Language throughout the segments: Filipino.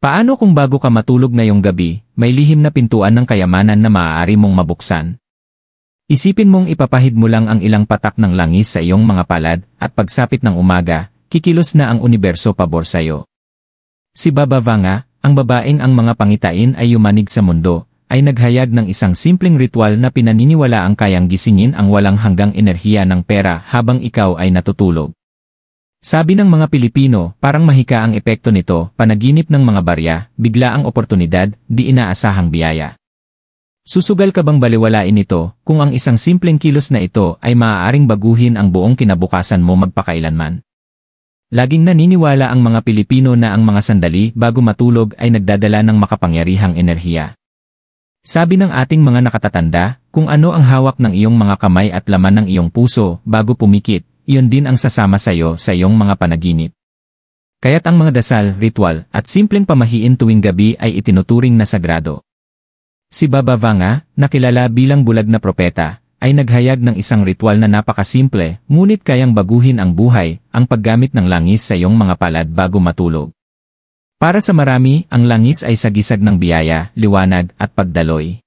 Paano kung bago ka matulog ngayong gabi, may lihim na pintuan ng kayamanan na maaari mong mabuksan? Isipin mong ipapahid mo lang ang ilang patak ng langis sa iyong mga palad, at pagsapit ng umaga, kikilos na ang universo pabor sa'yo. Si Baba Vanga, ang babaeng ang mga pangitain ay yumanig sa mundo, ay naghayag ng isang simpleng ritual na pinaniniwala ang kayang gisingin ang walang hanggang enerhiya ng pera habang ikaw ay natutulog. Sabi ng mga Pilipino, parang mahika ang epekto nito, panaginip ng mga barya, bigla ang oportunidad, di inaasahang biyaya. Susugal ka bang baliwalain ito, kung ang isang simpleng kilos na ito ay maaaring baguhin ang buong kinabukasan mo magpakailanman? Laging naniniwala ang mga Pilipino na ang mga sandali bago matulog ay nagdadala ng makapangyarihang enerhiya. Sabi ng ating mga nakatatanda, kung ano ang hawak ng iyong mga kamay at laman ng iyong puso bago pumikit, iyon din ang sasama sa iyong mga panaginip. Kaya't ang mga dasal, ritual, at simpleng pamahiin tuwing gabi ay itinuturing na sagrado. Si Baba Vanga, nakilala bilang bulag na propeta, ay naghayag ng isang ritual na napakasimple, ngunit kayang baguhin ang buhay, ang paggamit ng langis sa iyong mga palad bago matulog. Para sa marami, ang langis ay sagisag ng biyaya, liwanag, at pagdaloy.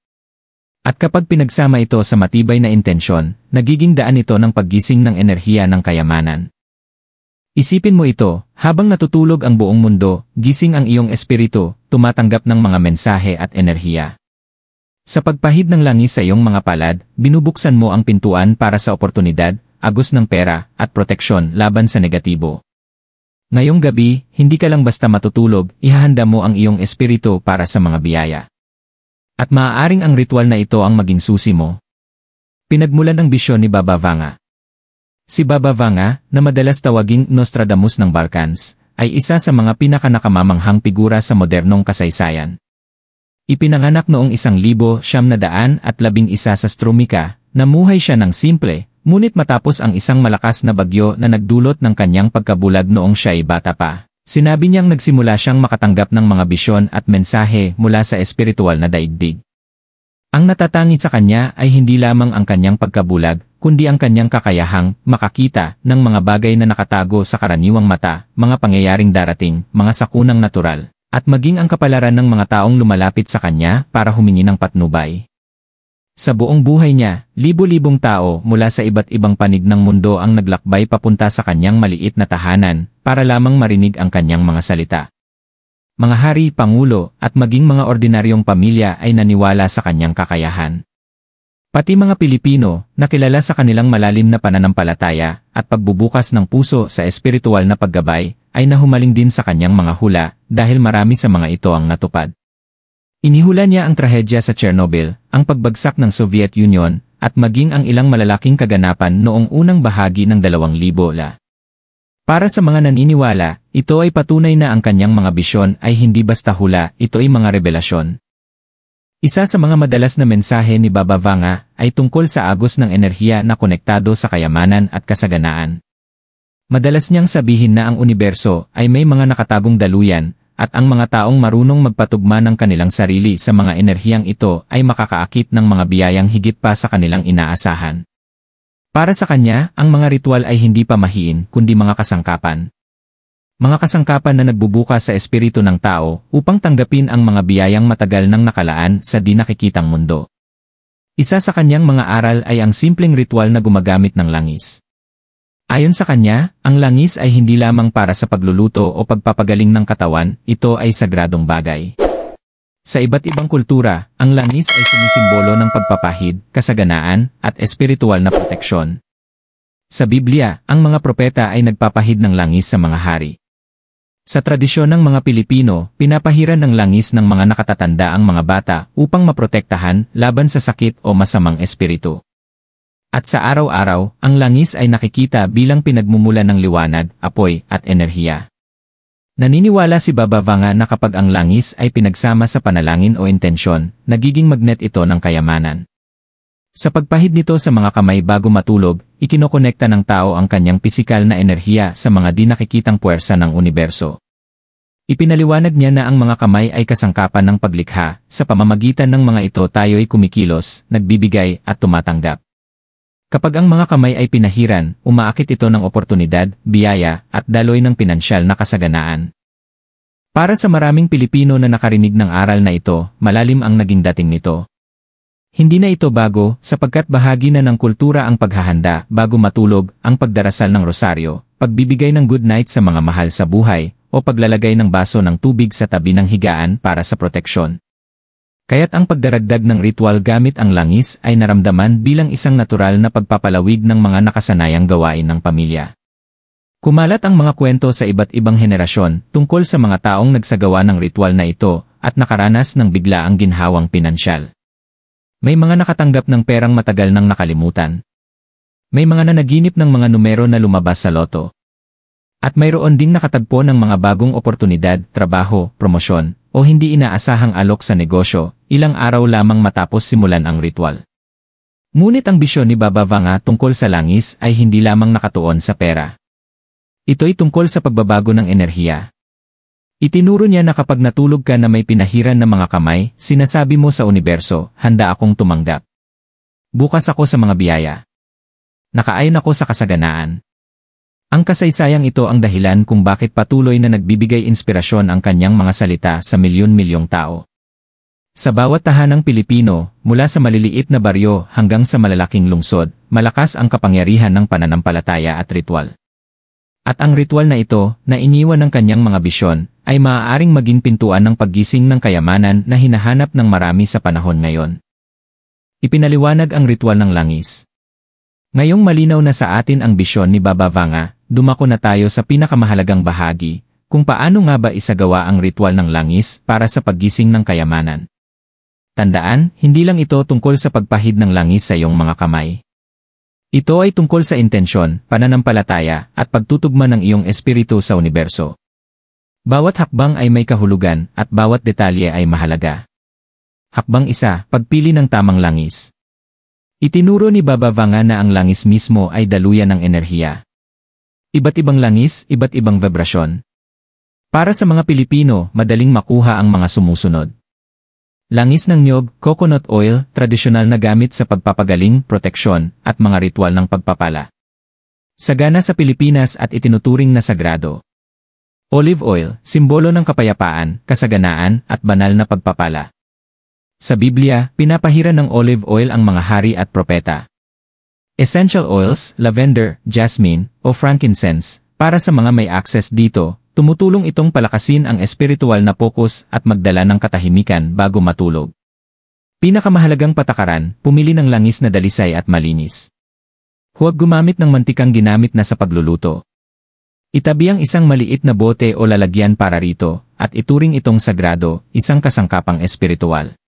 At kapag pinagsama ito sa matibay na intensyon, nagiging daan ito ng paggising ng enerhiya ng kayamanan. Isipin mo ito, habang natutulog ang buong mundo, gising ang iyong espiritu, tumatanggap ng mga mensahe at enerhiya. Sa pagpahid ng langis sa iyong mga palad, binubuksan mo ang pintuan para sa oportunidad, agos ng pera, at proteksyon laban sa negatibo. Ngayong gabi, hindi ka lang basta matutulog, ihahanda mo ang iyong espiritu para sa mga biyaya. At maaaring ang ritual na ito ang maging susi mo. Pinagmulan ng bisyon ni Baba Vanga. Si Baba Vanga, na madalas tawaging Nostradamus ng Balkans, ay isa sa mga pinaka-nakamamanghang figura sa modernong kasaysayan. Ipinanganak noong 1911 sa Strumica, namuhay siya ng simple, ngunit matapos ang isang malakas na bagyo na nagdulot ng kanyang pagkabulag noong siya ay bata pa, sinabi niyang nagsimula siyang makatanggap ng mga bisyon at mensahe mula sa espiritual na daigdig. Ang natatangi sa kanya ay hindi lamang ang kanyang pagkabulag, kundi ang kanyang kakayahang makakita ng mga bagay na nakatago sa karaniwang mata, mga pangyayaring darating, mga sakunang natural, at maging ang kapalaran ng mga taong lumalapit sa kanya para humingi ng patnubay. Sa buong buhay niya, libo-libong tao mula sa iba't ibang panig ng mundo ang naglakbay papunta sa kanyang maliit na tahanan para lamang marinig ang kanyang mga salita. Mga hari, pangulo, at maging mga ordinaryong pamilya ay naniwala sa kanyang kakayahan. Pati mga Pilipino, nakilala sa kanilang malalim na pananampalataya at pagbubukas ng puso sa espiritual na paggabay, ay nahumaling din sa kanyang mga hula dahil marami sa mga ito ang natupad. Inihula niya ang trahedya sa Chernobyl, ang pagbagsak ng Soviet Union, at maging ang ilang malalaking kaganapan noong unang bahagi ng 2000. Para sa mga naniniwala, ito ay patunay na ang kanyang mga bisyon ay hindi basta hula, ito ay mga revelasyon. Isa sa mga madalas na mensahe ni Baba Vanga ay tungkol sa agos ng enerhiya na konektado sa kayamanan at kasaganaan. Madalas niyang sabihin na ang universo ay may mga nakatagong daluyan, at ang mga taong marunong magpatugma ng kanilang sarili sa mga enerhiyang ito ay makakaakit ng mga biyayang higit pa sa kanilang inaasahan. Para sa kanya, ang mga ritual ay hindi pamahiin kundi mga kasangkapan. Mga kasangkapan na nagbubuka sa espiritu ng tao upang tanggapin ang mga biyayang matagal nang nakalaan sa di nakikitang mundo. Isa sa kanyang mga aral ay ang simpleng ritual na gumagamit ng langis. Ayon sa kanya, ang langis ay hindi lamang para sa pagluluto o pagpapagaling ng katawan, ito ay sagradong bagay. Sa iba't ibang kultura, ang langis ay sumisimbolo ng pagpapahid, kasaganaan, at espiritual na proteksyon. Sa Biblia, ang mga propeta ay nagpapahid ng langis sa mga hari. Sa tradisyon ng mga Pilipino, pinapahiran ng langis ng mga nakatatanda ang mga bata upang maprotektahan laban sa sakit o masamang espiritu. At sa araw-araw, ang langis ay nakikita bilang pinagmumula ng liwanag, apoy, at enerhiya. Naniniwala si Baba Vanga na kapag ang langis ay pinagsama sa panalangin o intensyon, nagiging magnet ito ng kayamanan. Sa pagpahid nito sa mga kamay bago matulog, ikinokonekta ng tao ang kanyang pisikal na enerhiya sa mga di nakikitang puwersa ng universo. Ipinaliwanag niya na ang mga kamay ay kasangkapan ng paglikha, sa pamamagitan ng mga ito tayo ay kumikilos, nagbibigay, at tumatanggap. Kapag ang mga kamay ay pinahiran, umaakit ito ng oportunidad, biyaya, at daloy ng pinansyal na kasaganaan. Para sa maraming Pilipino na nakarinig ng aral na ito, malalim ang naging dating nito. Hindi na ito bago, sapagkat bahagi na ng kultura ang paghahanda bago matulog, ang pagdarasal ng rosaryo, pagbibigay ng good night sa mga mahal sa buhay, o paglalagay ng baso ng tubig sa tabi ng higaan para sa proteksyon. Kaya't ang pagdaragdag ng ritual gamit ang langis ay naramdaman bilang isang natural na pagpapalawig ng mga nakasanayang gawain ng pamilya. Kumalat ang mga kwento sa iba't ibang henerasyon tungkol sa mga taong nagsagawa ng ritual na ito at nakaranas ng biglaang ginhawang pinansyal. May mga nakatanggap ng perang matagal nang nakalimutan. May mga nanaginip ng mga numero na lumabas sa loto. At mayroon ding nakatagpo ng mga bagong oportunidad, trabaho, promosyon, o hindi inaasahang alok sa negosyo, ilang araw lamang matapos simulan ang ritual. Ngunit ang bisyon ni Baba Vanga tungkol sa langis ay hindi lamang nakatuon sa pera. Ito'y tungkol sa pagbabago ng enerhiya. Itinuro niya na kapag natulog ka na may pinahiran na mga kamay, sinasabi mo sa universo, handa akong tumanggap. Bukas ako sa mga biyaya. Nakaayon ako sa kasaganaan. Ang kasaysayang ito ang dahilan kung bakit patuloy na nagbibigay inspirasyon ang kanyang mga salita sa milyon-milyong tao. Sa bawat tahanang Pilipino, mula sa maliliit na baryo hanggang sa malalaking lungsod, malakas ang kapangyarihan ng pananampalataya at ritual. At ang ritual na ito, na iniwan ng kanyang mga bisyon, ay maaaring maging pintuan ng paggising ng kayamanan na hinahanap ng marami sa panahon ngayon. Ipinaliwanag ang ritual ng langis. Ngayong malinaw na sa atin ang bisyon ni Baba Vanga, dumako na tayo sa pinakamahalagang bahagi, kung paano nga ba isagawa ang ritual ng langis para sa paggising ng kayamanan. Tandaan, hindi lang ito tungkol sa pagpahid ng langis sa iyong mga kamay. Ito ay tungkol sa intensyon, pananampalataya, at pagtutugma ng iyong espiritu sa universo. Bawat hakbang ay may kahulugan, at bawat detalye ay mahalaga. Hakbang 1, pagpili ng tamang langis. Itinuro ni Baba Vanga na ang langis mismo ay daluyan ng enerhiya. Iba't ibang langis, iba't ibang vibrasyon. Para sa mga Pilipino, madaling makuha ang mga sumusunod. Langis ng niyog, coconut oil, tradisyonal na gamit sa pagpapagaling, proteksyon, at mga ritual ng pagpapala. Sagana sa Pilipinas at itinuturing na sagrado. Olive oil, simbolo ng kapayapaan, kasaganaan, at banal na pagpapala. Sa Biblia, pinapahiran ng olive oil ang mga hari at propeta. Essential oils, lavender, jasmine, o frankincense, para sa mga may access dito, tumutulong itong palakasin ang espiritual na focus at magdala ng katahimikan bago matulog. Pinakamahalagang patakaran, pumili ng langis na dalisay at malinis. Huwag gumamit ng mantikang ginamit na sa pagluluto. Itabi ang isang maliit na bote o lalagyan para rito, at ituring itong sagrado, isang kasangkapang espiritual.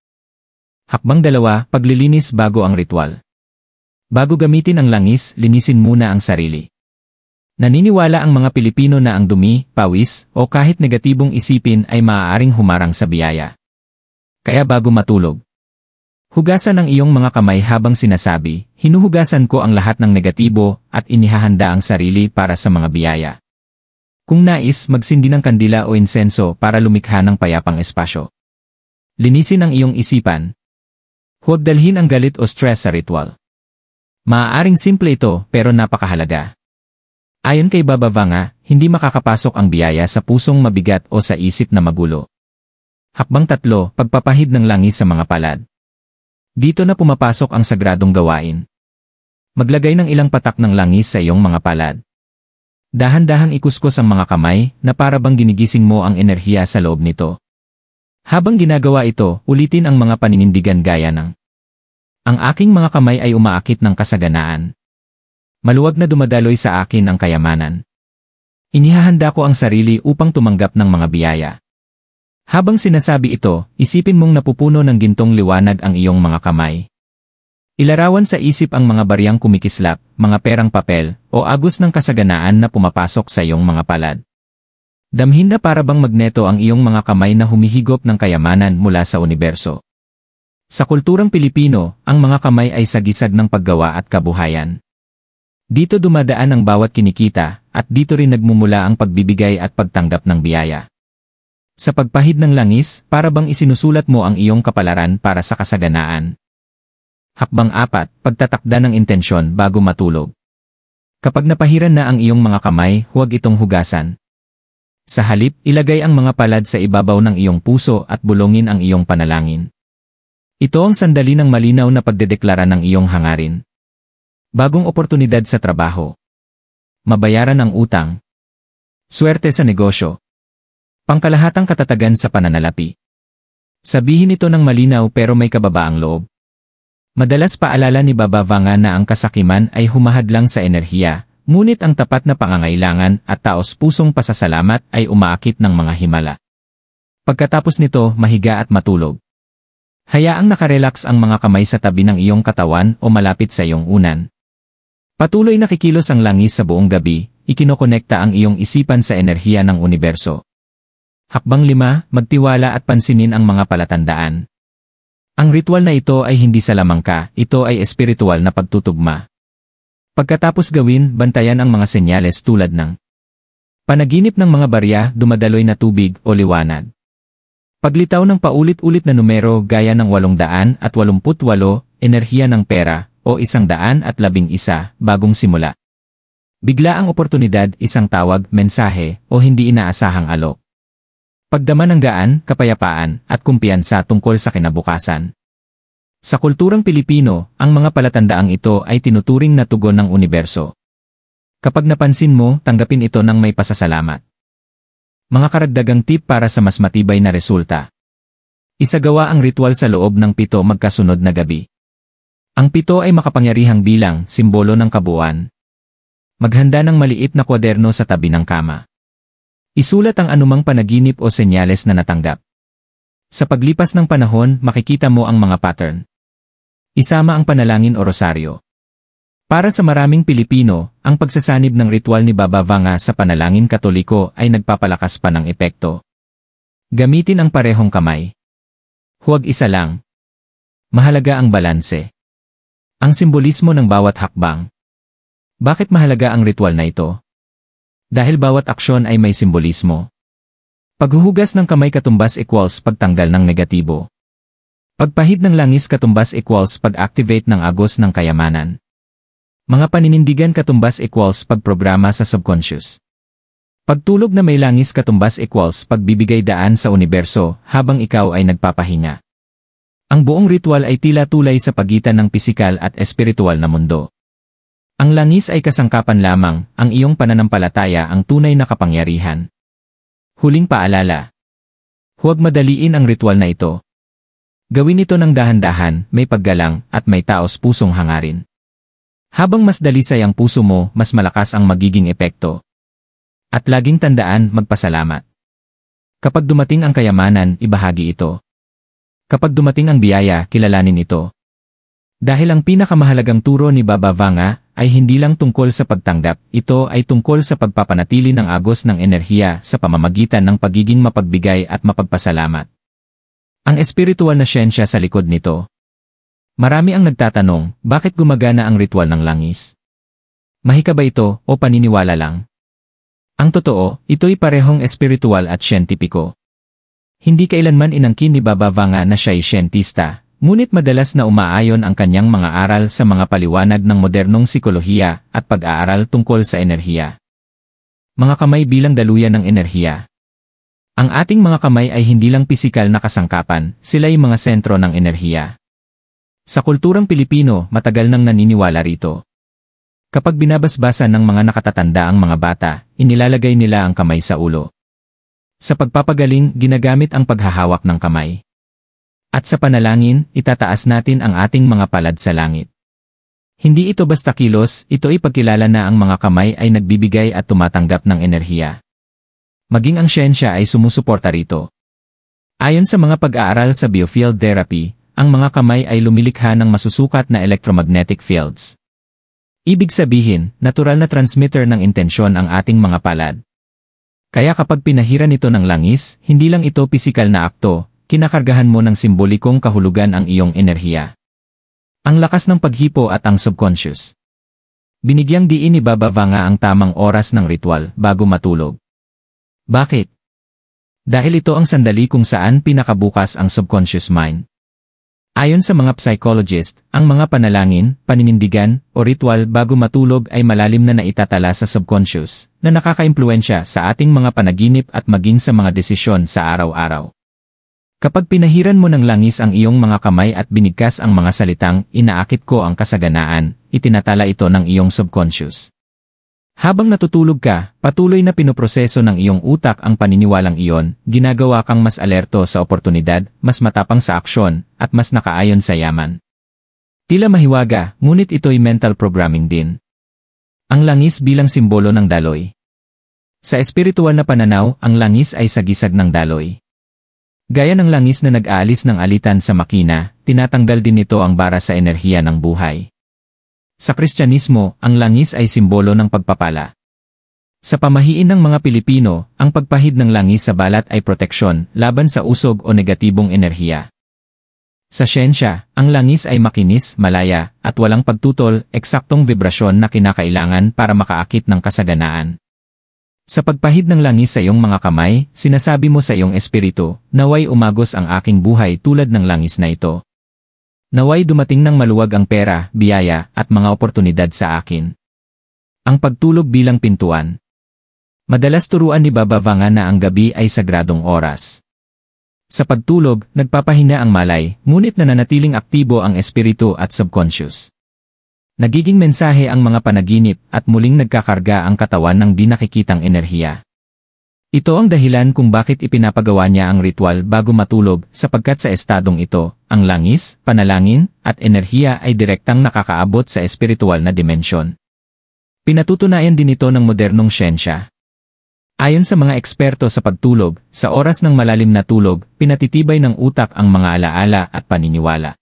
Hakbang 2, paglilinis bago ang ritual. Bago gamitin ang langis, linisin muna ang sarili. Naniniwala ang mga Pilipino na ang dumi, pawis, o kahit negatibong isipin ay maaaring humarang sa biyaya. Kaya bago matulog, hugasan ang iyong mga kamay habang sinasabi, hinuhugasan ko ang lahat ng negatibo at inihahanda ang sarili para sa mga biyaya. Kung nais, magsindi ng kandila o insenso para lumikha ng payapang espasyo. Linisin ang iyong isipan. Huwag dalhin ang galit o stress sa ritual. Maaaring simple ito pero napakahalaga. Ayon kay Baba Vanga, hindi makakapasok ang biyaya sa pusong mabigat o sa isip na magulo. Hakbang 3, pagpapahid ng langis sa mga palad. Dito na pumapasok ang sagradong gawain. Maglagay ng ilang patak ng langis sa iyong mga palad. Dahan-dahang ikuskus ang mga kamay na para bang ginigising mo ang enerhiya sa loob nito. Habang ginagawa ito, ulitin ang mga paninindigan gaya ng, ang aking mga kamay ay umaakit ng kasaganaan. Maluwag na dumadaloy sa akin ang kayamanan. Inihahanda ko ang sarili upang tumanggap ng mga biyaya. Habang sinasabi ito, isipin mong napupuno ng gintong liwanag ang iyong mga kamay. Ilarawan sa isip ang mga bariyang kumikislap, mga perang papel, o agos ng kasaganaan na pumapasok sa iyong mga palad. Damhin na para bang magneto ang iyong mga kamay na humihigop ng kayamanan mula sa universo. Sa kulturang Pilipino, ang mga kamay ay sagisag ng paggawa at kabuhayan. Dito dumadaan ang bawat kinikita, at dito rin nagmumula ang pagbibigay at pagtanggap ng biyaya. Sa pagpahid ng langis, para bang isinusulat mo ang iyong kapalaran para sa kasaganaan. Hakbang 4, pagtatakda ng intensyon bago matulog. Kapag napahiran na ang iyong mga kamay, huwag itong hugasan. Sa halip, ilagay ang mga palad sa ibabaw ng iyong puso at bulongin ang iyong panalangin. Ito ang sandali ng malinaw na pagdedeklara ng iyong hangarin. Bagong oportunidad sa trabaho. Mabayaran ang utang. Swerte sa negosyo. Pangkalahatang katatagan sa pananalapi. Sabihin ito ng malinaw pero may kababaang loob. Madalas paalala ni Baba Vanga na ang kasakiman ay humahadlang sa enerhiya, ngunit ang tapat na pangangailangan at taos-pusong pasasalamat ay umaakit ng mga himala. Pagkatapos nito, mahiga at matulog. Hayaang nakarelax ang mga kamay sa tabi ng iyong katawan o malapit sa iyong unan. Patuloy na kikilos ang langis sa buong gabi, ikinokonekta ang iyong isipan sa enerhiya ng universo. Hakbang 5, magtiwala at pansinin ang mga palatandaan. Ang ritual na ito ay hindi sa lamangka, ito ay espiritual na pagtutugma. Pagkatapos gawin, bantayan ang mga senyales tulad ng panaginip ng mga barya, dumadaloy na tubig o liwanag. Paglitaw ng paulit-ulit na numero gaya ng 888, enerhiya ng pera, o 111, bagong simula. Bigla ang oportunidad, isang tawag, mensahe, o hindi inaasahang alok. Pagdama ng gaan, kapayapaan, at kumpiyansa tungkol sa kinabukasan. Sa kulturang Pilipino, ang mga palatandaang ito ay tinuturing na tugon ng universo. Kapag napansin mo, tanggapin ito ng may pasasalamat. Mga karagdagang tip para sa mas matibay na resulta. Isagawa ang ritual sa loob ng 7 magkasunod na gabi. Ang 7 ay makapangyarihang bilang, simbolo ng kabuuan. Maghanda ng maliit na kwaderno sa tabi ng kama. Isulat ang anumang panaginip o senyales na natanggap. Sa paglipas ng panahon, makikita mo ang mga pattern. Isama ang panalangin o rosaryo. Para sa maraming Pilipino, ang pagsasanib ng ritual ni Baba Vanga sa panalangin Katoliko ay nagpapalakas pa ng epekto. Gamitin ang parehong kamay. Huwag isa lang. Mahalaga ang balanse. Ang simbolismo ng bawat hakbang. Bakit mahalaga ang ritual na ito? Dahil bawat aksyon ay may simbolismo. Paghuhugas ng kamay katumbas equals pagtanggal ng negatibo. Pagpahid ng langis katumbas equals pag-activate ng agos ng kayamanan. Mga paninindigan katumbas equals pagprograma sa subconscious. Pagtulog na may langis katumbas equals pagbibigay daan sa universo habang ikaw ay nagpapahinga. Ang buong ritual ay tila tulay sa pagitan ng pisikal at espiritual na mundo. Ang langis ay kasangkapan lamang, ang iyong pananampalataya ang tunay na kapangyarihan. Huling paalala. Huwag madaliin ang ritual na ito. Gawin ito ng dahan-dahan, may paggalang, at may taos-pusong hangarin. Habang mas dalisay ang puso mo, mas malakas ang magiging epekto. At laging tandaan, magpasalamat. Kapag dumating ang kayamanan, ibahagi ito. Kapag dumating ang biyaya, kilalanin ito. Dahil ang pinakamahalagang turo ni Baba Vanga ay hindi lang tungkol sa pagtanggap, ito ay tungkol sa pagpapanatili ng agos ng enerhiya sa pamamagitan ng pagiging mapagbigay at mapagpasalamat. Ang espiritual na siyensya sa likod nito. Marami ang nagtatanong, bakit gumagana ang ritual ng langis? Mahika ba ito o paniniwala lang? Ang totoo, ito'y parehong espiritual at siyentipiko. Hindi kailanman inangkin ni Baba Vanga na siya'y siyentista. Ngunit madalas na umaayon ang kanyang mga aral sa mga paliwanag ng modernong psikolohiya at pag-aaral tungkol sa enerhiya. Mga kamay bilang daluyan ng enerhiya. Ang ating mga kamay ay hindi lang pisikal na kasangkapan, sila'y mga sentro ng enerhiya. Sa kulturang Pilipino, matagal nang naniniwala rito. Kapag binabasbasan ng mga nakatatanda ang mga bata, inilalagay nila ang kamay sa ulo. Sa pagpapagaling, ginagamit ang paghahawak ng kamay. At sa panalangin, itataas natin ang ating mga palad sa langit. Hindi ito basta kilos, ito ay pagkilala na ang mga kamay ay nagbibigay at tumatanggap ng enerhiya. Maging ang siyensya ay sumusuporta rito. Ayon sa mga pag-aaral sa biofield therapy, ang mga kamay ay lumilikha ng masusukat na electromagnetic fields. Ibig sabihin, natural na transmitter ng intensyon ang ating mga palad. Kaya kapag pinahiran ito ng langis, hindi lang ito pisikal na akto, kinakargahan mo ng simbolikong kahulugan ang iyong enerhiya. Ang lakas ng paghipo at ang subconscious. Binigyang diin ni Baba Vanga ang tamang oras ng ritual bago matulog. Bakit? Dahil ito ang sandali kung saan pinakabukas ang subconscious mind. Ayon sa mga psychologist, ang mga panalangin, paninindigan, o ritual bago matulog ay malalim na naitatala sa subconscious, na nakakaimpluwensya sa ating mga panaginip at maging sa mga desisyon sa araw-araw. Kapag pinahiran mo ng langis ang iyong mga kamay at binigkas ang mga salitang, "Inaakit ko ang kasaganaan," itinatala ito ng iyong subconscious. Habang natutulog ka, patuloy na pinoproseso ng iyong utak ang paniniwalang iyon, ginagawa kang mas alerto sa oportunidad, mas matapang sa aksyon, at mas nakaayon sa yaman. Tila mahiwaga, ngunit ito'y mental programming din. Ang langis bilang simbolo ng daloy. Sa espiritual na pananaw, ang langis ay sagisag ng daloy. Gaya ng langis na nag-aalis ng alitan sa makina, tinatanggal din nito ang bara sa enerhiya ng buhay. Sa Kristyanismo, ang langis ay simbolo ng pagpapala. Sa pamahiin ng mga Pilipino, ang pagpahid ng langis sa balat ay proteksyon laban sa usog o negatibong enerhiya. Sa siyensya, ang langis ay makinis, malaya, at walang pagtutol, eksaktong vibrasyon na kinakailangan para makaakit ng kasaganaan. Sa pagpahid ng langis sa iyong mga kamay, sinasabi mo sa iyong espiritu, "Naway umagos ang aking buhay tulad ng langis na ito. Naway dumating ng maluwag ang pera, biyaya, at mga oportunidad sa akin." Ang pagtulog bilang pintuan. Madalas turuan ni Baba Vanga na ang gabi ay sagradong oras. Sa pagtulog, nagpapahina ang malay, ngunit nananatiling aktibo ang espiritu at subconscious. Nagiging mensahe ang mga panaginip at muling nagkakarga ang katawan ng di nakikitang enerhiya. Ito ang dahilan kung bakit ipinapagawa niya ang ritual bago matulog, sapagkat sa estadong ito, ang langis, panalangin, at enerhiya ay direktang nakakaabot sa espiritual na dimensyon. Pinatutunayan din ito ng modernong siyensya. Ayon sa mga eksperto sa pagtulog, sa oras ng malalim na tulog, pinatitibay ng utak ang mga alaala at paniniwala.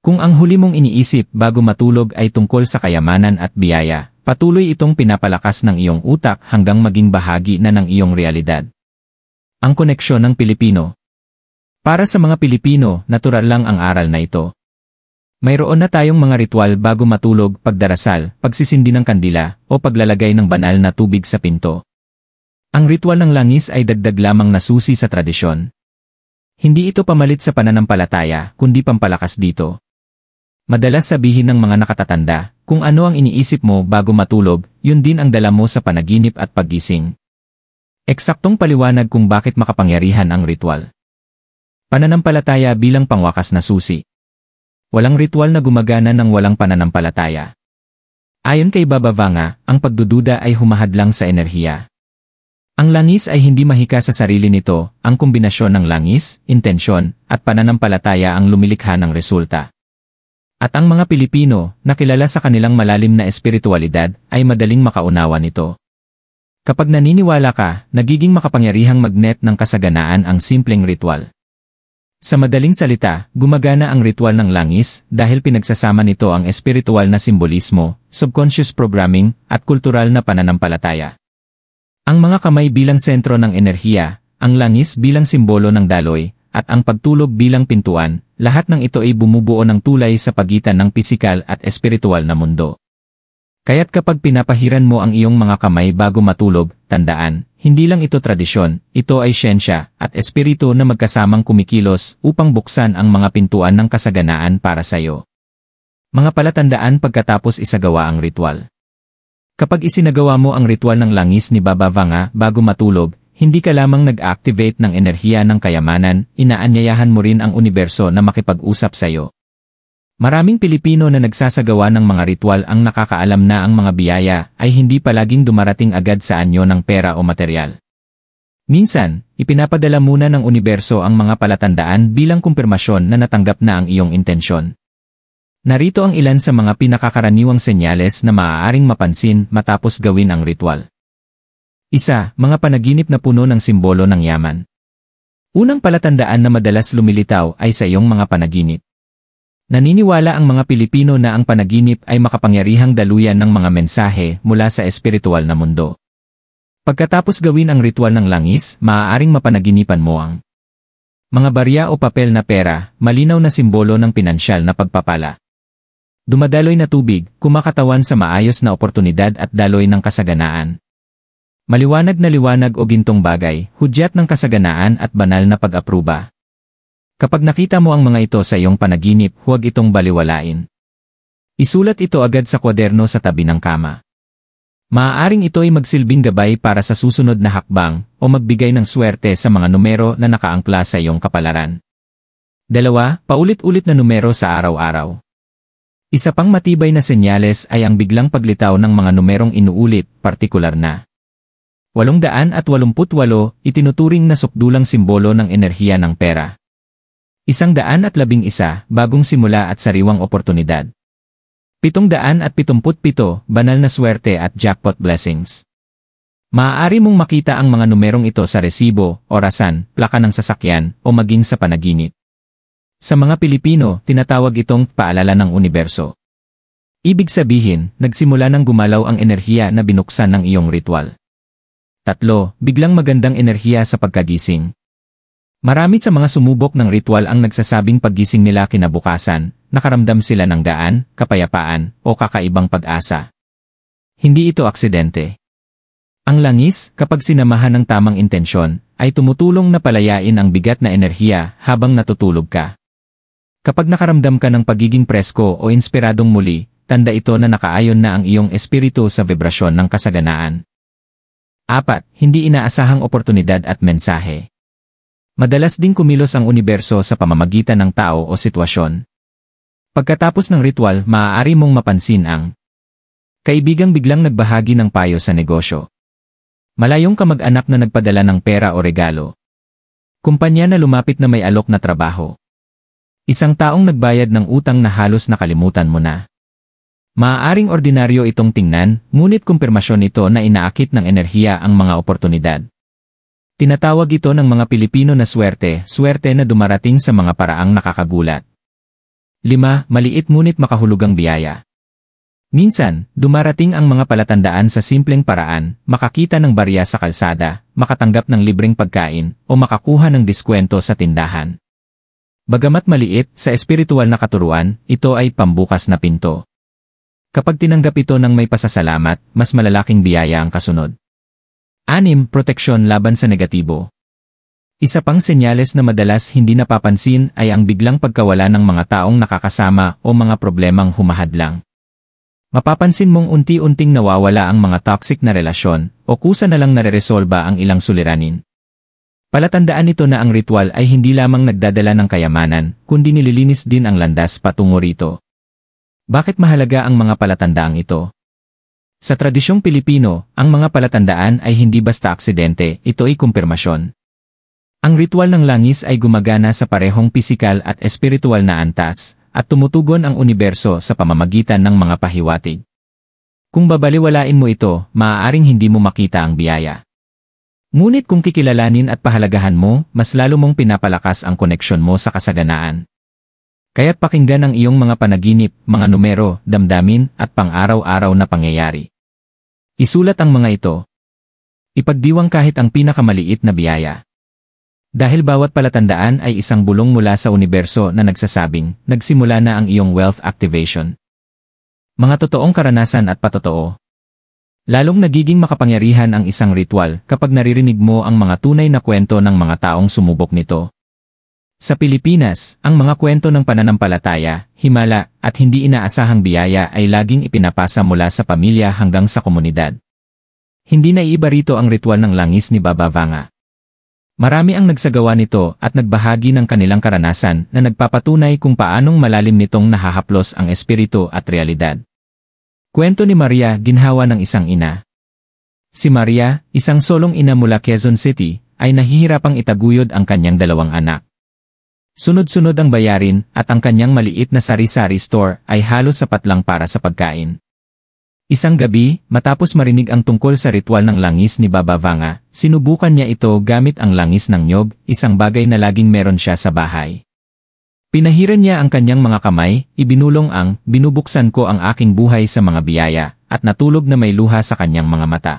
Kung ang huli mong iniisip bago matulog ay tungkol sa kayamanan at biyaya, patuloy itong pinapalakas ng iyong utak hanggang maging bahagi na ng iyong realidad. Ang koneksyon ng Pilipino. Para sa mga Pilipino, natural lang ang aral na ito. Mayroon na tayong mga ritual bago matulog, pagdarasal, pagsisindi ng kandila, o paglalagay ng banal na tubig sa pinto. Ang ritual ng langis ay dagdag lamang na susi sa tradisyon. Hindi ito pamalit sa pananampalataya, kundi pampalakas dito. Madalas sabihin ng mga nakatatanda, kung ano ang iniisip mo bago matulog, yun din ang dala mo sa panaginip at paggising. Eksaktong paliwanag kung bakit makapangyarihan ang ritual. Pananampalataya bilang pangwakas na susi. Walang ritual na gumagana ng walang pananampalataya. Ayon kay Baba Vanga, ang pagdududa ay humahadlang sa enerhiya. Ang langis ay hindi mahika sa sarili nito, ang kombinasyon ng langis, intensyon, at pananampalataya ang lumilikha ng resulta. At ang mga Pilipino, na kilala sa kanilang malalim na espiritualidad, ay madaling makaunawa nito. Kapag naniniwala ka, nagiging makapangyarihang magnet ng kasaganaan ang simpleng ritual. Sa madaling salita, gumagana ang ritual ng langis dahil pinagsasama nito ang espiritual na simbolismo, subconscious programming, at kultural na pananampalataya. Ang mga kamay bilang sentro ng enerhiya, ang langis bilang simbolo ng daloy, at ang pagtulog bilang pintuan, lahat ng ito ay bumubuo ng tulay sa pagitan ng pisikal at espiritual na mundo. Kaya't kapag pinapahiran mo ang iyong mga kamay bago matulog, tandaan, hindi lang ito tradisyon, ito ay siyensya at espiritu na magkasamang kumikilos upang buksan ang mga pintuan ng kasaganaan para sa iyo. Mga palatandaan pagkatapos isagawa ang ritual. Kapag isinagawa mo ang ritual ng langis ni Baba Vanga bago matulog, hindi ka lamang nag-activate ng enerhiya ng kayamanan, inaanyayahan mo rin ang universo na makipag-usap sa iyo. Maraming Pilipino na nagsasagawa ng mga ritual ang nakakaalam na ang mga biyaya ay hindi palaging dumarating agad sa anyo ng pera o materyal. Minsan, ipinapadala muna ng universo ang mga palatandaan bilang kumpirmasyon na natanggap na ang iyong intensyon. Narito ang ilan sa mga pinakakaraniwang senyales na maaaring mapansin matapos gawin ang ritual. 1. Mga panaginip na puno ng simbolo ng yaman. Unang palatandaan na madalas lumilitaw ay sa iyong mga panaginip. Naniniwala ang mga Pilipino na ang panaginip ay makapangyarihang daluyan ng mga mensahe mula sa espiritual na mundo. Pagkatapos gawin ang ritual ng langis, maaaring mapanaginipan mo ang mga barya o papel na pera, malinaw na simbolo ng pinansyal na pagpapala. Dumadaloy na tubig, kumakatawan sa maayos na oportunidad at daloy ng kasaganaan. Maliwanag na liwanag o gintong bagay, hudyat ng kasaganaan at banal na pag-apruba. Kapag nakita mo ang mga ito sa iyong panaginip, huwag itong baliwalain. Isulat ito agad sa kwaderno sa tabi ng kama. Maaaring ito ay magsilbing gabay para sa susunod na hakbang o magbigay ng swerte sa mga numero na nakaangkla sa iyong kapalaran. 2. Paulit-ulit na numero sa araw-araw. Isa pang matibay na senyales ay ang biglang paglitaw ng mga numerong inuulit, partikular na 888, itinuturing na sukdulang simbolo ng enerhiya ng pera. 111, bagong simula at sariwang oportunidad. 777, banal na swerte at jackpot blessings. Maaari mong makita ang mga numerong ito sa resibo, orasan, plaka ng sasakyan, o maging sa panaginip. Sa mga Pilipino, tinatawag itong paalala ng universo. Ibig sabihin, nagsimula ng gumalaw ang enerhiya na binuksan ng iyong ritual. 3. Biglang magandang enerhiya sa pagkagising. Marami sa mga sumubok ng ritual ang nagsasabing paggising nila kinabukasan, nakaramdam sila ng gaan, kapayapaan, o kakaibang pag-asa. Hindi ito aksidente. Ang langis, kapag sinamahan ng tamang intensyon, ay tumutulong na palayain ang bigat na enerhiya habang natutulog ka. Kapag nakaramdam ka ng pagiging presko o inspiradong muli, tanda ito na nakaayon na ang iyong espiritu sa vibrasyon ng kasaganaan. 4. Hindi inaasahang oportunidad at mensahe. Madalas ding kumilos ang universo sa pamamagitan ng tao o sitwasyon. Pagkatapos ng ritual, maaari mong mapansin ang kaibigang biglang nagbahagi ng payo sa negosyo. Malayong kamag-anak na nagpadala ng pera o regalo. Kumpanya na lumapit na may alok na trabaho. Isang taong nagbayad ng utang na halos nakalimutan mo na. Maaaring ordinaryo itong tingnan, ngunit kumpirmasyon ito na inaakit ng enerhiya ang mga oportunidad. Tinatawag ito ng mga Pilipino na swerte, swerte na dumarating sa mga paraang nakakagulat. 5. Maliit ngunit makahulugang biyaya. Minsan, dumarating ang mga palatandaan sa simpleng paraan, makakita ng barya sa kalsada, makatanggap ng libreng pagkain, o makakuha ng diskwento sa tindahan. Bagamat maliit, sa espiritual na katuruan, ito ay pambukas na pinto. Kapag tinanggap ito ng may pasasalamat, mas malalaking biyaya ang kasunod. 6. Proteksyon laban sa negatibo. Isa pang senyales na madalas hindi napapansin ay ang biglang pagkawala ng mga taong nakakasama o mga problemang humahadlang. Mapapansin mong unti-unting nawawala ang mga toxic na relasyon o kusa na lang nareresolba ang ilang suliranin. Palatandaan ito na ang ritual ay hindi lamang nagdadala ng kayamanan, kundi nililinis din ang landas patungo rito. Bakit mahalaga ang mga palatandaang ito? Sa tradisyong Pilipino, ang mga palatandaan ay hindi basta aksidente, ito ay kumpirmasyon. Ang ritual ng langis ay gumagana sa parehong pisikal at espiritual na antas, at tumutugon ang universo sa pamamagitan ng mga pahiwatig. Kung babaliwalain mo ito, maaaring hindi mo makita ang biyaya. Ngunit kung kikilalanin at pahalagahan mo, mas lalo mong pinapalakas ang koneksyon mo sa kasaganaan. Kaya't pakinggan ang iyong mga panaginip, mga numero, damdamin, at pang-araw-araw na pangyayari. Isulat ang mga ito. Ipagdiwang kahit ang pinakamaliit na biyaya. Dahil bawat palatandaan ay isang bulong mula sa universo na nagsasabing, nagsimula na ang iyong wealth activation. Mga totoong karanasan at patotoo. Lalong nagiging makapangyarihan ang isang ritual kapag naririnig mo ang mga tunay na kwento ng mga taong sumubok nito. Sa Pilipinas, ang mga kwento ng pananampalataya, himala, at hindi inaasahang biyaya ay laging ipinapasa mula sa pamilya hanggang sa komunidad. Hindi naiiba rito ang ritual ng langis ni Baba Vanga. Marami ang nagsagawa nito at nagbahagi ng kanilang karanasan na nagpapatunay kung paanong malalim nitong nahahaplos ang espiritu at realidad. Kwento ni Maria, ginhawa ng isang ina. Si Maria, isang solong ina mula Quezon City, ay nahihirapang itaguyod ang kanyang 2 anak. Sunod-sunod ang bayarin at ang kanyang maliit na sari-sari store ay halos sapat lang para sa pagkain. Isang gabi, matapos marinig ang tungkol sa ritual ng langis ni Baba Vanga, sinubukan niya ito gamit ang langis ng nyog, isang bagay na laging meron siya sa bahay. Pinahiran niya ang kanyang mga kamay, ibinulong ang, binubuksan ko ang aking buhay sa mga biyaya, at natulog na may luha sa kanyang mga mata.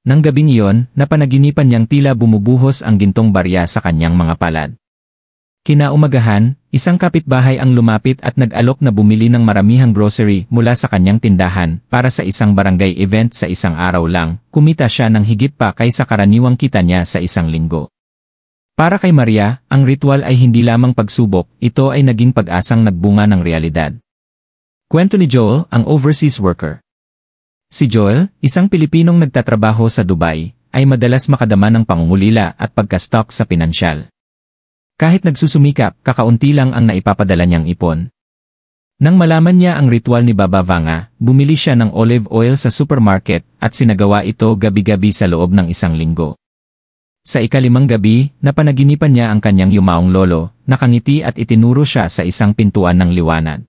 Nang gabing iyon, napanaginipan niyang tila bumubuhos ang gintong barya sa kanyang mga palad. Kinaumagahan, isang kapitbahay ang lumapit at nag-alok na bumili ng maramihang grocery mula sa kanyang tindahan para sa isang barangay event sa isang araw lang, kumita siya ng higit pa kaysa karaniwang kita niya sa isang linggo. Para kay Maria, ang ritual ay hindi lamang pagsubok, ito ay naging pag-asang nagbunga ng realidad. Kwento ni Joel, ang overseas worker. Si Joel, isang Pilipinong nagtatrabaho sa Dubai, ay madalas makadama ng pangungulila at pagka-stock sa pinansyal. Kahit nagsusumikap, kakaunti lang ang naipapadala niyang ipon. Nang malaman niya ang ritual ni Baba Vanga, bumili siya ng olive oil sa supermarket at sinagawa ito gabi-gabi sa loob ng 1 linggo. Sa ika-5 gabi, napanaginipan niya ang kanyang yumaong lolo, nakangiti at itinuro siya sa isang pintuan ng liwanag.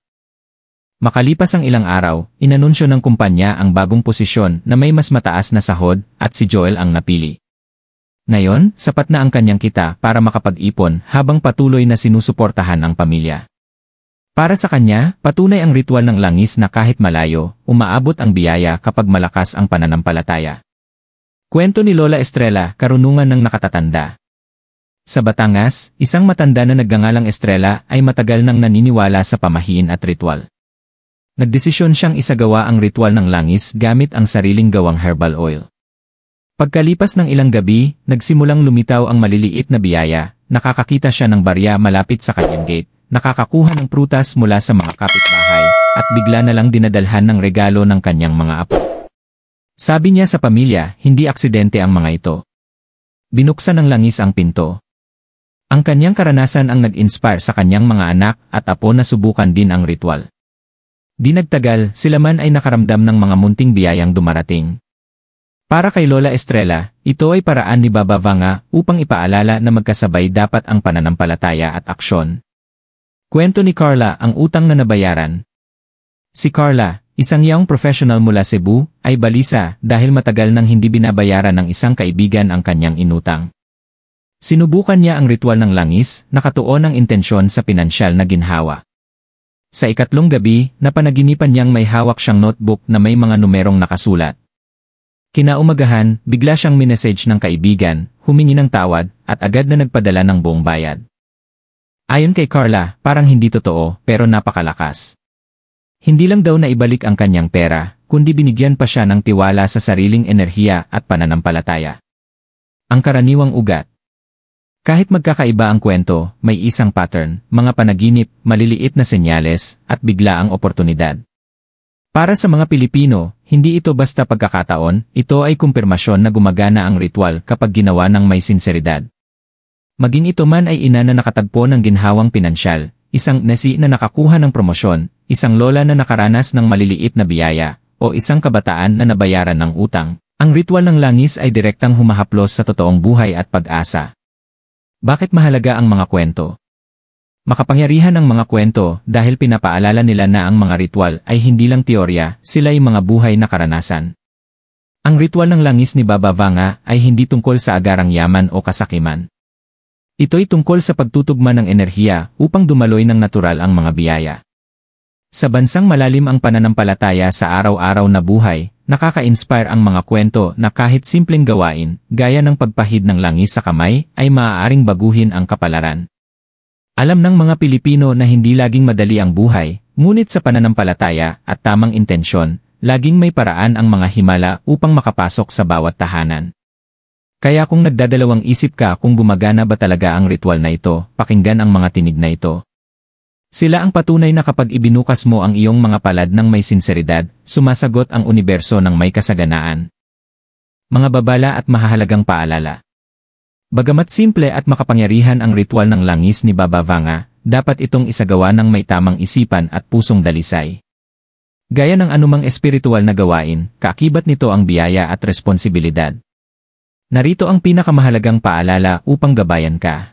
Makalipas ang ilang araw, inanunsyo ng kumpanya ang bagong posisyon na may mas mataas na sahod at si Joel ang napili. Ngayon, sapat na ang kanyang kita para makapag-ipon habang patuloy na sinusuportahan ang pamilya. Para sa kanya, patunay ang ritual ng langis na kahit malayo, umaabot ang biyaya kapag malakas ang pananampalataya. Kwento ni Lola Estrella, karunungan ng nakatatanda. Sa Batangas, isang matanda na nagngangalang Estrella ay matagal nang naniniwala sa pamahiin at ritual. Nagdesisyon siyang isagawa ang ritual ng langis gamit ang sariling gawang herbal oil. Pagkalipas ng ilang gabi, nagsimulang lumitaw ang maliliit na biyaya, nakakakita siya ng barya malapit sa kanyang gate, nakakakuha ng prutas mula sa mga kapitbahay, at bigla na lang dinadalhan ng regalo ng kanyang mga apo. Sabi niya sa pamilya, hindi aksidente ang mga ito. Binuksan ng langis ang pinto. Ang kanyang karanasan ang nag-inspire sa kanyang mga anak at apo na subukan din ang ritual. Di nagtagal, sila man ay nakaramdam ng mga munting biyayang dumarating. Para kay Lola Estrella, ito ay paraan ni Baba Vanga upang ipaalala na magkasabay dapat ang pananampalataya at aksyon. Kwento ni Carla, ang utang na nabayaran. Si Carla, isang young professional mula Cebu, ay balisa dahil matagal nang hindi binabayaran ng isang kaibigan ang kanyang inutang. Sinubukan niya ang ritual ng langis, nakatuon ang intensyon sa pinansyal na ginhawa. Sa ikatlong gabi, napanaginipan niyang may hawak siyang notebook na may mga numerong nakasulat. Kinaumagahan, bigla siyang minessage ng kaibigan, humingi ng tawad, at agad na nagpadala ng buong bayad. Ayon kay Carla, parang hindi totoo, pero napakalakas. Hindi lang daw na ibalik ang kanyang pera, kundi binigyan pa siya ng tiwala sa sariling enerhiya at pananampalataya. Ang karaniwang ugat. Kahit magkakaiba ang kwento, may isang pattern, mga panaginip, maliliit na senyales, at bigla ang oportunidad. Para sa mga Pilipino, hindi ito basta pagkakataon, ito ay kumpirmasyon na gumagana ang ritual kapag ginawa ng may sinseridad. Maging ito man ay ina na nakatagpo ng ginhawang pinansyal, isang nesi na nakakuha ng promosyon, isang lola na nakaranas ng maliliit na biyaya, o isang kabataan na nabayaran ng utang, ang ritual ng langis ay direktang humahaplos sa totoong buhay at pag-asa. Bakit mahalaga ang mga kwento? Makapangyarihan ang mga kwento dahil pinapaalala nila na ang mga ritual ay hindi lang teorya, sila ay mga buhay na karanasan. Ang ritual ng langis ni Baba Vanga ay hindi tungkol sa agarang yaman o kasakiman. Ito'y tungkol sa pagtutugma ng enerhiya upang dumaloy ng natural ang mga biyaya. Sa bansang malalim ang pananampalataya sa araw-araw na buhay, nakaka-inspire ang mga kwento na kahit simpleng gawain, gaya ng pagpahid ng langis sa kamay, ay maaaring baguhin ang kapalaran. Alam ng mga Pilipino na hindi laging madali ang buhay, ngunit sa pananampalataya at tamang intensyon, laging may paraan ang mga himala upang makapasok sa bawat tahanan. Kaya kung nagdadalawang isip ka kung gumagana ba talaga ang ritual na ito, pakinggan ang mga tinig na ito. Sila ang patunay na kapag ibinukas mo ang iyong mga palad ng may sinseridad, sumasagot ang universo ng may kasaganaan. Mga babala at mahahalagang paalala. Bagamat simple at makapangyarihan ang ritual ng langis ni Baba Vanga, dapat itong isagawa ng may tamang isipan at pusong dalisay. Gaya ng anumang espiritual na gawain, kaakibat nito ang biyaya at responsibilidad. Narito ang pinakamahalagang paalala upang gabayan ka.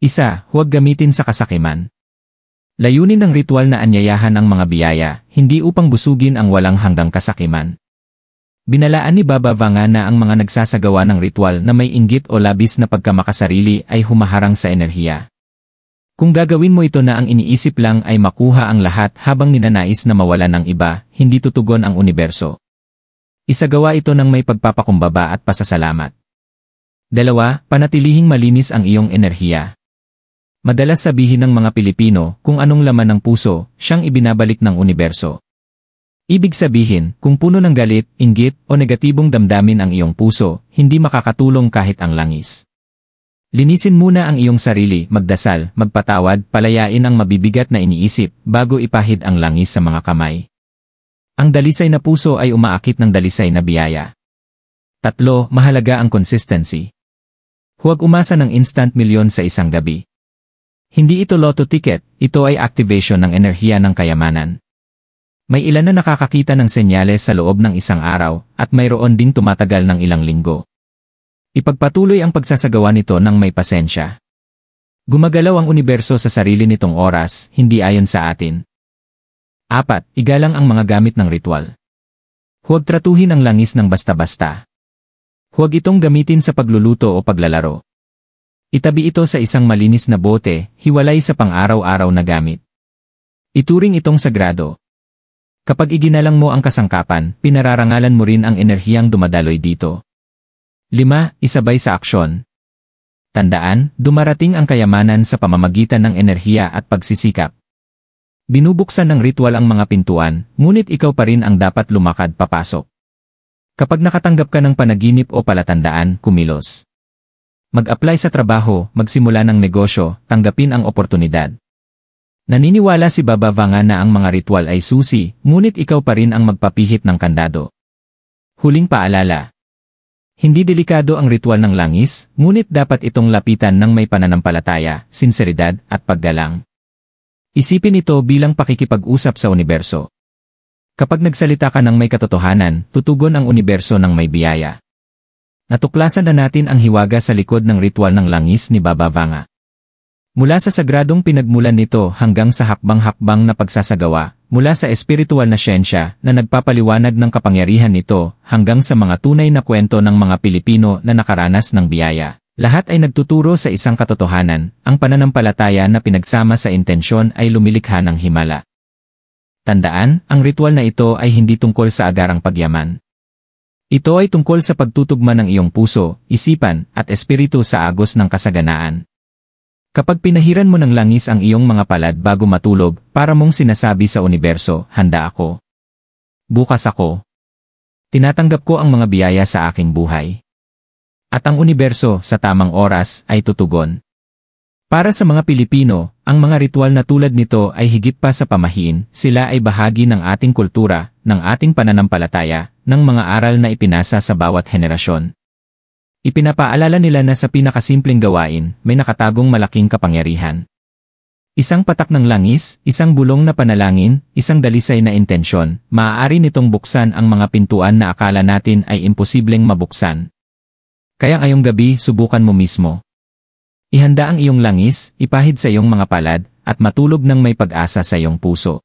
1. Huwag gamitin sa kasakiman. Layunin ng ritual na anyayahan ang mga biyaya, hindi upang busugin ang walang hanggang kasakiman. Binalaan ni Baba Vanga na ang mga nagsasagawa ng ritual na may inggit o labis na pagkamakasarili ay humaharang sa enerhiya. Kung gagawin mo ito na ang iniisip lang ay makuha ang lahat habang ninanais na mawalan ng iba, hindi tutugon ang universo. Isagawa ito ng may pagpapakumbaba at pasasalamat. 2. Panatilihing malinis ang iyong enerhiya. Madalas sabihin ng mga Pilipino, kung anong laman ng puso, siyang ibinabalik ng universo. Ibig sabihin, kung puno ng galit, inggit, o negatibong damdamin ang iyong puso, hindi makakatulong kahit ang langis. Linisin muna ang iyong sarili, magdasal, magpatawad, palayain ang mabibigat na iniisip, bago ipahid ang langis sa mga kamay. Ang dalisay na puso ay umaakit ng dalisay na biyaya. 3. Mahalaga ang consistency. Huwag umasa ng instant milyon sa isang gabi. Hindi ito lotto ticket, ito ay activation ng enerhiya ng kayamanan. May ilan na nakakakita ng senyales sa loob ng isang araw, at mayroon ding tumatagal ng ilang linggo. Ipagpatuloy ang pagsasagawa nito ng may pasensya. Gumagalaw ang universo sa sarili nitong oras, hindi ayon sa atin. 4. Igalang ang mga gamit ng ritual. Huwag tratuhin ang langis ng basta-basta. Huwag itong gamitin sa pagluluto o paglalaro. Itabi ito sa isang malinis na bote, hiwalay sa pang-araw-araw na gamit. Ituring itong sagrado. Kapag iginalang mo ang kasangkapan, pinararangalan mo rin ang enerhiyang dumadaloy dito. 5. Isabay sa aksyon. Tandaan, dumarating ang kayamanan sa pamamagitan ng enerhiya at pagsisikap. Binubuksan ng ritual ang mga pintuan, ngunit ikaw pa rin ang dapat lumakad papasok. Kapag nakatanggap ka ng panaginip o palatandaan, kumilos. Mag-apply sa trabaho, magsimula ng negosyo, tanggapin ang oportunidad. Naniniwala si Baba Vanga na ang mga ritual ay susi, ngunit ikaw pa rin ang magpapihit ng kandado. Huling paalala. Hindi delikado ang ritual ng langis, ngunit dapat itong lapitan ng may pananampalataya, sinseridad, at paggalang. Isipin ito bilang pakikipag-usap sa universo. Kapag nagsalita ka ng may katotohanan, tutugon ang universo ng may biyaya. Natuklasan na natin ang hiwaga sa likod ng ritual ng langis ni Baba Vanga. Mula sa sagradong pinagmulan nito hanggang sa hakbang-hakbang na pagsasagawa, mula sa espiritual na siyensya na nagpapaliwanag ng kapangyarihan nito hanggang sa mga tunay na kwento ng mga Pilipino na nakaranas ng biyaya. Lahat ay nagtuturo sa isang katotohanan, ang pananampalataya na pinagsama sa intensyon ay lumilikha ng himala. Tandaan, ang ritual na ito ay hindi tungkol sa agarang pagyaman. Ito ay tungkol sa pagtutugma ng iyong puso, isipan, at espiritu sa agos ng kasaganaan. Kapag pinahiran mo ng langis ang iyong mga palad bago matulog, para mong sinasabi sa universo, handa ako. Bukas ako. Tinatanggap ko ang mga biyaya sa aking buhay. At ang universo, sa tamang oras, ay tutugon. Para sa mga Pilipino, ang mga ritual na tulad nito ay higit pa sa pamahiin, sila ay bahagi ng ating kultura, ng ating pananampalataya, ng mga aral na ipinasa sa bawat henerasyon. Ipinapaalala nila na sa pinakasimpleng gawain, may nakatagong malaking kapangyarihan. Isang patak ng langis, isang bulong na panalangin, isang dalisay na intensyon, maaari nitong buksan ang mga pintuan na akala natin ay imposibleng mabuksan. Kaya ngayong gabi, subukan mo mismo. Ihanda ang iyong langis, ipahid sa iyong mga palad, at matulog ng may pag-asa sa iyong puso.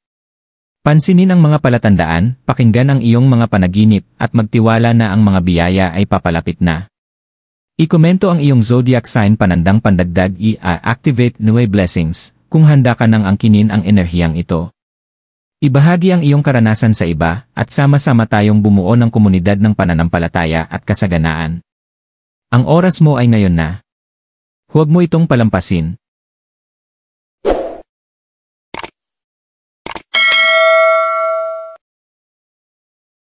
Pansinin ang mga palatandaan, pakinggan ang iyong mga panaginip, at magtiwala na ang mga biyaya ay papalapit na. I-komento ang iyong zodiac sign panandang pandagdag i-activate new blessings, kung handa ka nang angkinin ang enerhiyang ito. Ibahagi ang iyong karanasan sa iba, at sama-sama tayong bumuo ng komunidad ng pananampalataya at kasaganaan. Ang oras mo ay ngayon na. Huwag mo itong palampasin.